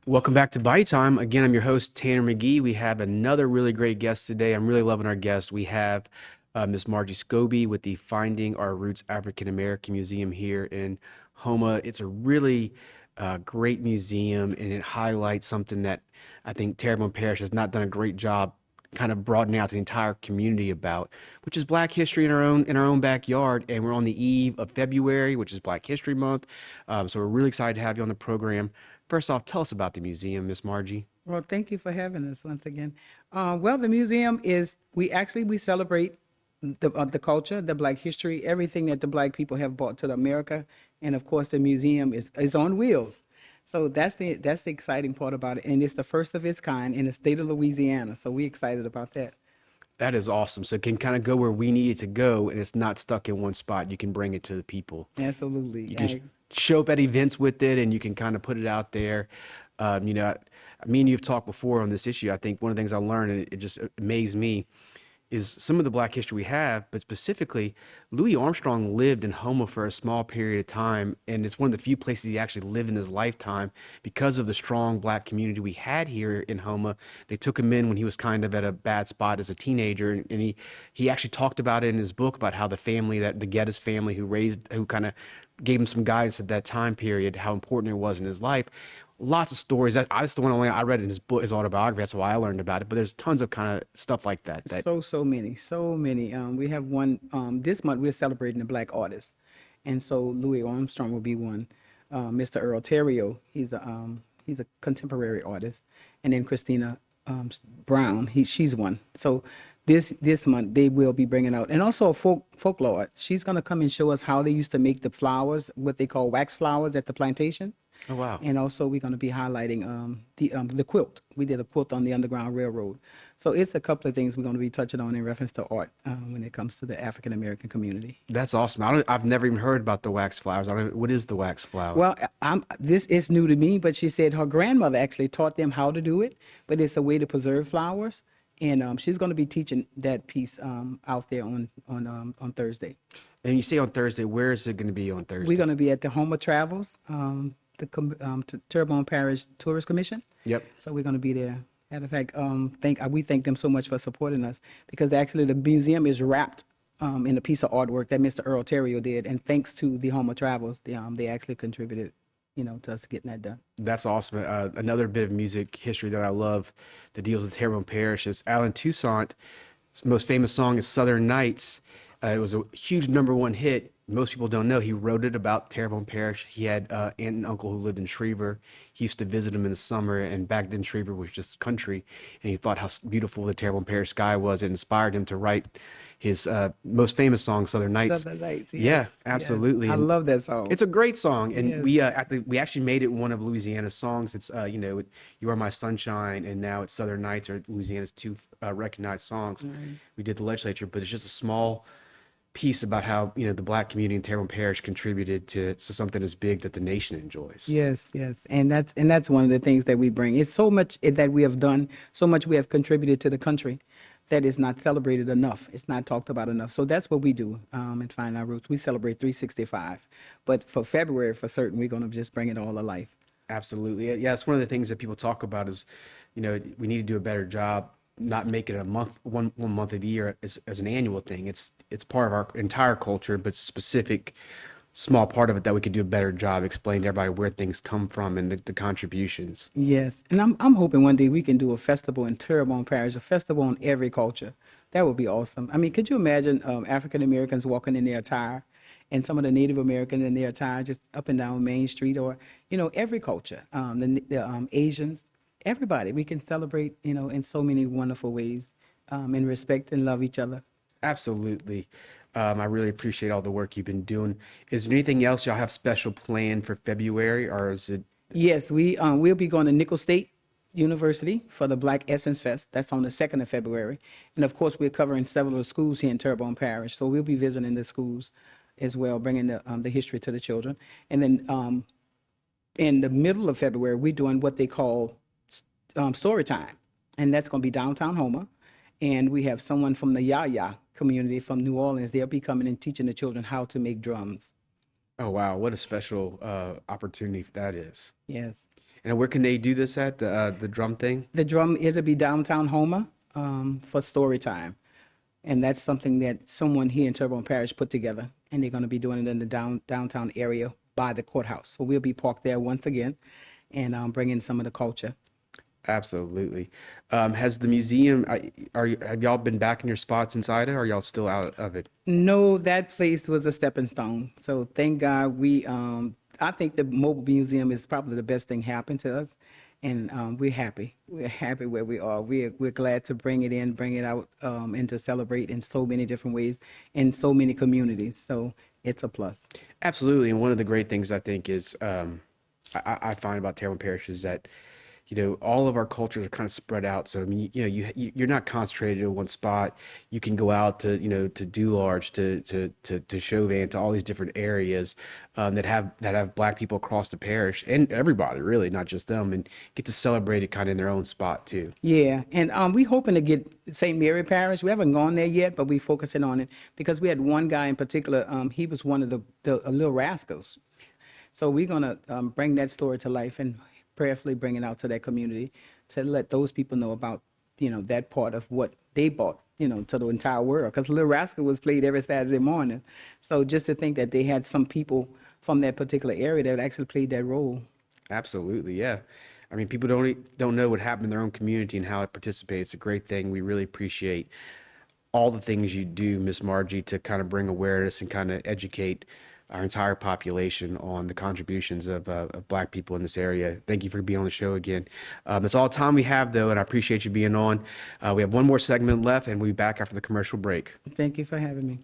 Welcome back to Bayou Time. Again, I'm your host, Tanner McGee. We have another really great guest today. I'm really loving our guest. We have Miss Margie Scobie with the Finding Our Roots African American Museum here in Houma. It's a really great museum, and it highlights something that I think Terrebonne Parish has not done a great job kind of broadening out to the entire community about, which is Black history in our own backyard. And we're on the eve of February, which is Black History Month. So we're really excited to have you on the program. First off, tell us about the museum, Miss Margie. Well, thank you for having us once again. Well, the museum is we celebrate the culture, the Black history, everything that the Black people have brought to America, and of course, the museum is on wheels. So that's the exciting part about it, and it's the first of its kind in the state of Louisiana. So we're excited about that. That is awesome. So it can kind of go where we need it to go, and it's not stuck in one spot. You can bring it to the people. Absolutely. You can show up at events with it, and you can kind of put it out there. Me and you've talked before on this issue. I think one of the things I learned, and it just amazed me, is some of the Black history we have, but specifically, Louis Armstrong lived in Houma for a small period of time, and it's one of the few places he actually lived in his lifetime because of the strong Black community we had here in Houma. They took him in when he was kind of at a bad spot as a teenager, and he actually talked about it in his book about how the family, that the Geddes family who kind of gave him some guidance at that time period, how important it was in his life. Lots of stories. That's the one only I read in his book, his autobiography. That's why I learned about it. But there's tons of kind of stuff like that. So many. We have one this month. We're celebrating the Black artists, and so Louis Armstrong will be one. Mr. Earl Terrio, he's a contemporary artist, and then Christina Brown, she's one. So this month they will be bringing out, and also a folklore art. She's gonna come and show us how they used to make the flowers, what they call wax flowers at the plantation. Oh wow. And also, we're going to be highlighting the quilt. We did a quilt on the Underground Railroad. So it's a couple of things we're going to be touching on in reference to art when it comes to the African American community. That's awesome. I've never even heard about the wax flowers. What is the wax flower? Well, this is new to me, but she said her grandmother actually taught them how to do it. But it's a way to preserve flowers, and she's going to be teaching that piece out there on Thursday. And you say on Thursday, where is it going to be on Thursday? We're going to be at the Houma Travels. The Terrebonne Parish Tourist Commission. Yep. So we're going to be there. Matter of fact, we thank them so much for supporting us because actually the museum is wrapped in a piece of artwork that Mr. Earl Terrio did, and thanks to the Houma Travels, they actually contributed, to us getting that done. That's awesome. Another bit of music history that I love that deals with Terrebonne Parish is Alan Toussaint's most famous song is Southern Nights. It was a huge #1 hit. Most people don't know he wrote it about Terrebonne Parish. He had aunt and uncle who lived in Shreveport. He used to visit him in the summer, and back then Shreveport was just country. And he thought how beautiful the Terrebonne Parish sky was. It inspired him to write his most famous song, Southern Nights. Southern Nights, Yeah, yes, absolutely. yes. I And love that song. it's a great song, and Yes. we actually made it one of Louisiana's songs. It's "You Are My Sunshine," and now it's "Southern Nights" are Louisiana's two recognized songs. We did the legislature, but it's just a small piece about how the Black community in Terrebonne Parish contributed to something as big that the nation enjoys. Yes, and that's one of the things that we bring. It's so much that we have done, so much we have contributed to the country that is not celebrated enough. It's not talked about enough. So that's what we do and Find Our Roots. We celebrate 365, but for February, for certain, we're going to just bring it all to life. Absolutely. Yeah, it's one of the things that people talk about is, we need to do a better job, not make it a month, one month of the year as an annual thing. It's part of our entire culture, but specific small part of it that we could do a better job explaining to everybody where things come from and the contributions. Yes, and I'm hoping one day we can do a festival in Terrebonne Parish, a festival on every culture. That would be awesome. I mean, could you imagine African Americans walking in their attire, and some of the Native Americans in their attire just up and down Main Street, or every culture, the Asians, everybody. We can celebrate, in so many wonderful ways, and respect and love each other. Absolutely. I really appreciate all the work you've been doing. Is there anything else y'all have special planned for February, or is it? Yes, we'll be going to Nickel State University for the Black Essence Fest. That's on the 2nd of February. And of course, we're covering several of the schools here in Terrebonne Parish. So we'll be visiting the schools as well, bringing the history to the children. And then in the middle of February, we're doing what they call story time. And that's going to be downtown Houma. And we have someone from the Yaya community from New Orleans. They'll be coming and teaching the children how to make drums. Oh wow, what a special opportunity that is. Yes. And where can they do this at, the drum thing? The drum is to be downtown Houma for story time. And that's something that someone here in Terrebonne Parish put together. And they're going to be doing it in the downtown area by the courthouse. So we'll be parked there once again and bring in some of the culture. Absolutely. Has the museum, have y'all been back in your spots inside it, or are y'all still out of it? No, that place was a stepping stone. So thank God I think the mobile museum is probably the best thing happened to us. And we're happy. We're happy where we are. We're glad to bring it in, bring it out, and to celebrate in so many different ways in so many communities. So it's a plus. Absolutely. And one of the great things I think is, I find about Terrebonne Parish is that, all of our cultures are kind of spread out. So I mean, you're not concentrated in one spot. You can go out to, to Dularge, to Chauvin, to all these different areas that have Black people across the parish, and everybody really, not just them, and get to celebrate it kind of in their own spot too. Yeah, and we hoping to get St. Mary Parish. We haven't gone there yet, but we focusing on it because we had one guy in particular. He was one of the Little Rascals. So we're gonna bring that story to life and prayerfully bring it out to that community to let those people know about, that part of what they brought, to the entire world. Because Little Rascal was played every Saturday morning. So just to think that they had some people from that particular area that actually played that role. Absolutely, yeah. I mean, people don't know what happened in their own community and how it participates. It's a great thing. We really appreciate all the things you do, Miss Margie, to kind of bring awareness and kind of educate our entire population on the contributions of Black people in this area. Thank you for being on the show again. That's all the time we have, though, and I appreciate you being on. We have one more segment left, and we'll be back after the commercial break. Thank you for having me.